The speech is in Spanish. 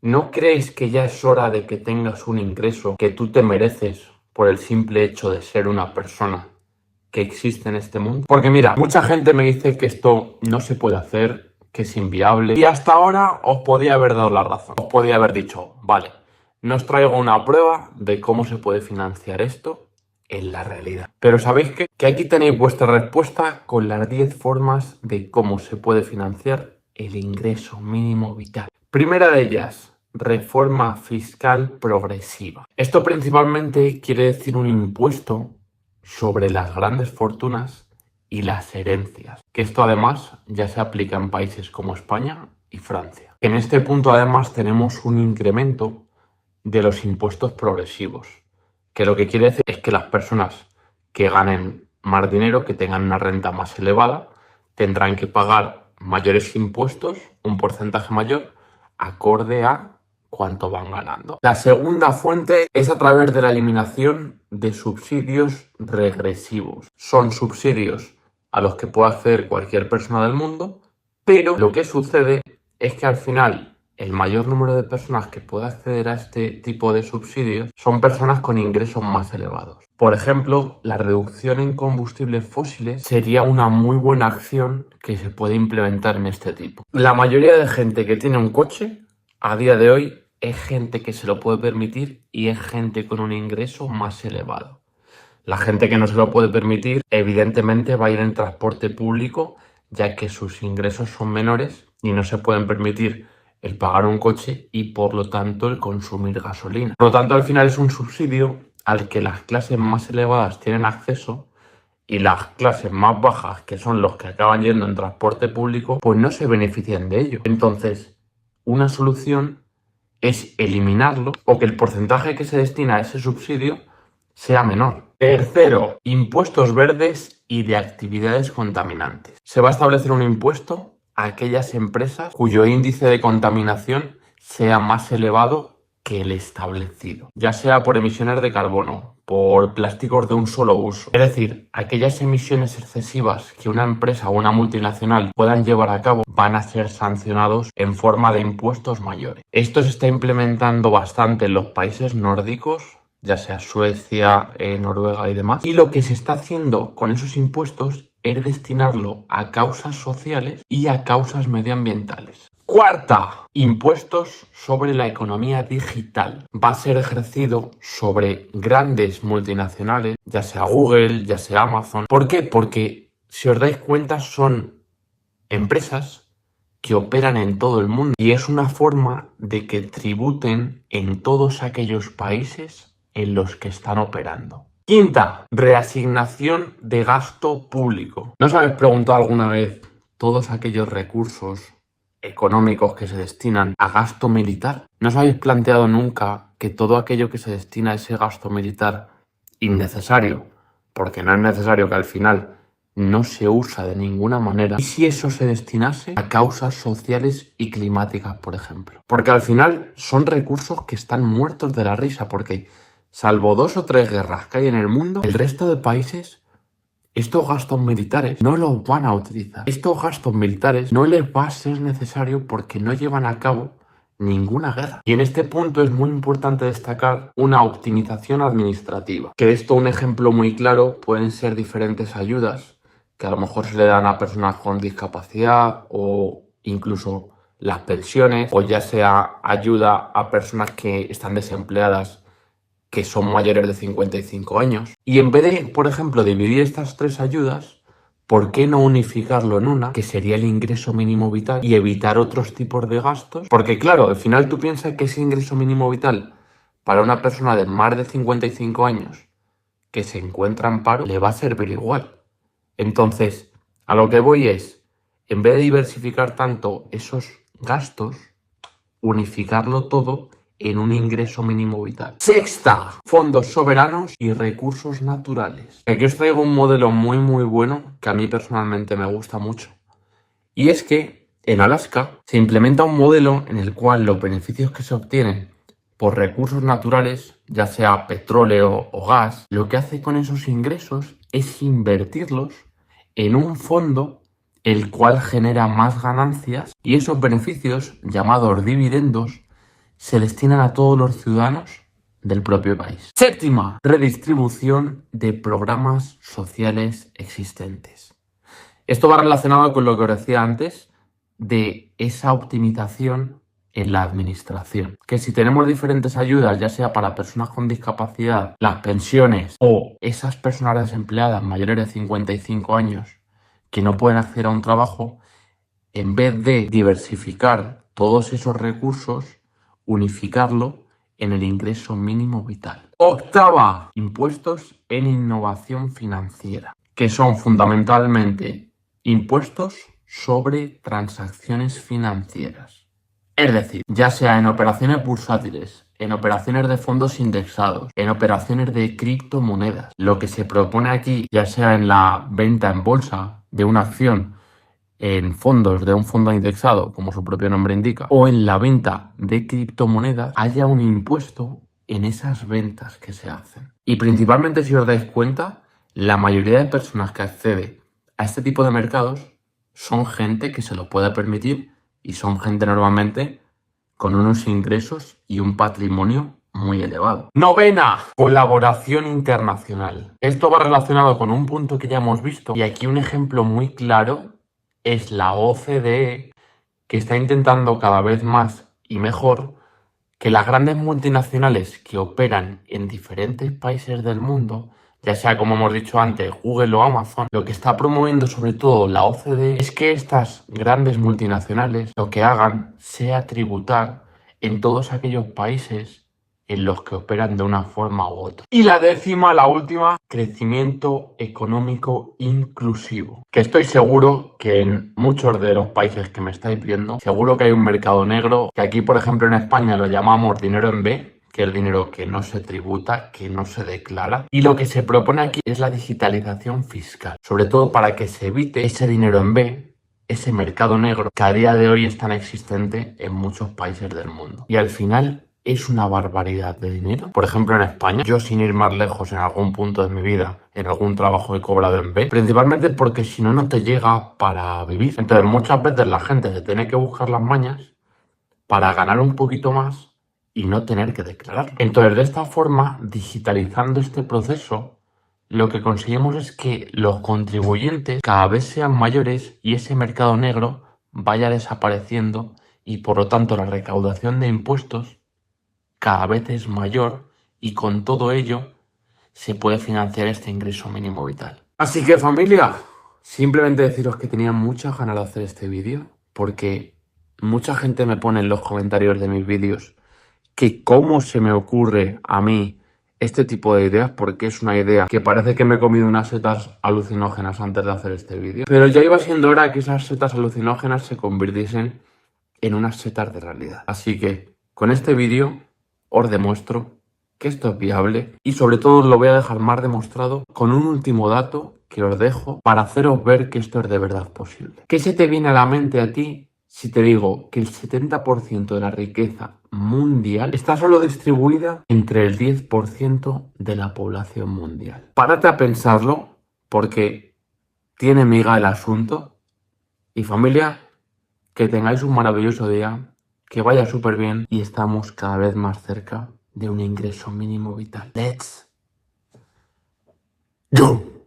¿No crees que ya es hora de que tengas un ingreso que tú te mereces por el simple hecho de ser una persona que existe en este mundo? Porque mira, mucha gente me dice que esto no se puede hacer, que es inviable. Y hasta ahora os podía haber dado la razón. Os podía haber dicho, vale, no os traigo una prueba de cómo se puede financiar esto en la realidad. Pero ¿sabéis qué? Que aquí tenéis vuestra respuesta con las 10 formas de cómo se puede financiar el ingreso mínimo vital. Primera de ellas, reforma fiscal progresiva. Esto principalmente quiere decir un impuesto sobre las grandes fortunas y las herencias, que esto además ya se aplica en países como España y Francia. En este punto además tenemos un incremento de los impuestos progresivos, que lo que quiere decir es que las personas que ganen más dinero, que tengan una renta más elevada, tendrán que pagar mayores impuestos, un porcentaje mayor, acorde a cuánto van ganando. La segunda fuente es a través de la eliminación de subsidios regresivos. Son subsidios a los que puede acceder cualquier persona del mundo, pero lo que sucede es que al final el mayor número de personas que puede acceder a este tipo de subsidios son personas con ingresos más elevados. Por ejemplo, la reducción en combustibles fósiles sería una muy buena acción que se puede implementar en este tipo. La mayoría de gente que tiene un coche a día de hoy es gente que se lo puede permitir y es gente con un ingreso más elevado. La gente que no se lo puede permitir, evidentemente va a ir en transporte público, ya que sus ingresos son menores y no se pueden permitir el pagar un coche y por lo tanto el consumir gasolina. Por lo tanto, al final es un subsidio al que las clases más elevadas tienen acceso y las clases más bajas, que son los que acaban yendo en transporte público, pues no se benefician de ello. Entonces, una solución es eliminarlo o que el porcentaje que se destina a ese subsidio sea menor. Tercero, impuestos verdes y de actividades contaminantes. Se va a establecer un impuesto a aquellas empresas cuyo índice de contaminación sea más elevado que el establecido, ya sea por emisiones de carbono, por plásticos de un solo uso. Es decir, aquellas emisiones excesivas que una empresa o una multinacional puedan llevar a cabo van a ser sancionados en forma de impuestos mayores. Esto se está implementando bastante en los países nórdicos, ya sea Suecia, Noruega y demás. Y lo que se está haciendo con esos impuestos es destinarlo a causas sociales y a causas medioambientales. Cuarta, impuestos sobre la economía digital. Va a ser ejercido sobre grandes multinacionales, ya sea Google, ya sea Amazon. ¿Por qué? Porque si os dais cuenta son empresas que operan en todo el mundo y es una forma de que tributen en todos aquellos países en los que están operando. Quinta, reasignación de gasto público. ¿No os habéis preguntado alguna vez todos aquellos recursos económicos que se destinan a gasto militar? ¿No os habéis planteado nunca que todo aquello que se destina a ese gasto militar innecesario, porque no es necesario, que al final no se usa de ninguna manera, y si eso se destinase a causas sociales y climáticas, por ejemplo? Porque al final son recursos que están muertos de la risa, porque salvo 2 o 3 guerras que hay en el mundo, el resto de países estos gastos militares no los van a utilizar. Estos gastos militares no les va a ser necesario porque no llevan a cabo ninguna guerra. Y en este punto es muy importante destacar una optimización administrativa. Que de esto un ejemplo muy claro pueden ser diferentes ayudas que a lo mejor se le dan a personas con discapacidad o incluso las pensiones, o ya sea ayuda a personas que están desempleadas que son mayores de 55 años. Y en vez de, por ejemplo, dividir estas 3 ayudas, ¿por qué no unificarlo en una, que sería el ingreso mínimo vital, y evitar otros tipos de gastos? Porque claro, al final tú piensas que ese ingreso mínimo vital para una persona de más de 55 años que se encuentra en paro le va a servir igual. Entonces, a lo que voy es, en vez de diversificar tanto esos gastos, unificarlo todo en un ingreso mínimo vital. Sexta, fondos soberanos y recursos naturales. Aquí os traigo un modelo muy bueno que a mí personalmente me gusta mucho. Y es que en Alaska se implementa un modelo en el cual los beneficios que se obtienen por recursos naturales, ya sea petróleo o gas, lo que hace con esos ingresos es invertirlos en un fondo el cual genera más ganancias, y esos beneficios, llamados dividendos, se destinan a todos los ciudadanos del propio país. Séptima, redistribución de programas sociales existentes. Esto va relacionado con lo que os decía antes de esa optimización en la administración. Que si tenemos diferentes ayudas, ya sea para personas con discapacidad, las pensiones o esas personas desempleadas mayores de 55 años que no pueden acceder a un trabajo, en vez de diversificar todos esos recursos, unificarlo en el ingreso mínimo vital. Octava, impuestos en innovación financiera, que son fundamentalmente impuestos sobre transacciones financieras. Es decir, ya sea en operaciones bursátiles, en operaciones de fondos indexados, en operaciones de criptomonedas. Lo que se propone aquí, ya sea en la venta en bolsa de una acción, en fondos de un fondo indexado, como su propio nombre indica, o en la venta de criptomonedas, haya un impuesto en esas ventas que se hacen. Y principalmente, si os dais cuenta, la mayoría de personas que accede a este tipo de mercados son gente que se lo puede permitir y son gente normalmente con unos ingresos y un patrimonio muy elevado. Novena, colaboración internacional. Esto va relacionado con un punto que ya hemos visto y aquí un ejemplo muy claro es la OCDE, que está intentando cada vez más y mejor que las grandes multinacionales que operan en diferentes países del mundo, ya sea como hemos dicho antes, Google o Amazon, lo que está promoviendo sobre todo la OCDE es que estas grandes multinacionales lo que hagan sea tributar en todos aquellos países en los que operan de una forma u otra. Y la décima, la última, crecimiento económico inclusivo. Que estoy seguro que en muchos de los países que me estáis viendo, seguro que hay un mercado negro, que aquí por ejemplo en España lo llamamos dinero en B, que es el dinero que no se tributa, que no se declara. Y lo que se propone aquí es la digitalización fiscal, sobre todo para que se evite ese dinero en B, ese mercado negro que a día de hoy es tan existente en muchos países del mundo. Y al final es una barbaridad de dinero. Por ejemplo, en España, yo sin ir más lejos en algún punto de mi vida, en algún trabajo he cobrado en B, principalmente porque si no, no te llega para vivir. Entonces, muchas veces la gente se tiene que buscar las mañas para ganar un poquito más y no tener que declararlo. Entonces, de esta forma, digitalizando este proceso, lo que conseguimos es que los contribuyentes cada vez sean mayores y ese mercado negro vaya desapareciendo y, por lo tanto, la recaudación de impuestos cada vez es mayor y con todo ello se puede financiar este ingreso mínimo vital. Así que familia, simplemente deciros que tenía muchas ganas de hacer este vídeo porque mucha gente me pone en los comentarios de mis vídeos que cómo se me ocurre a mí este tipo de ideas, porque es una idea que parece que me he comido unas setas alucinógenas antes de hacer este vídeo, pero ya iba siendo hora que esas setas alucinógenas se convirtiesen en unas setas de realidad. Así que con este vídeo os demuestro que esto es viable y sobre todo os lo voy a dejar más demostrado con un último dato que os dejo para haceros ver que esto es de verdad posible. ¿Qué se te viene a la mente a ti si te digo que el 70% de la riqueza mundial está solo distribuida entre el 10% de la población mundial? Párate a pensarlo porque tiene miga el asunto y familia, que tengáis un maravilloso día. Que vaya súper bien y estamos cada vez más cerca de un ingreso mínimo vital. ¡Let's go!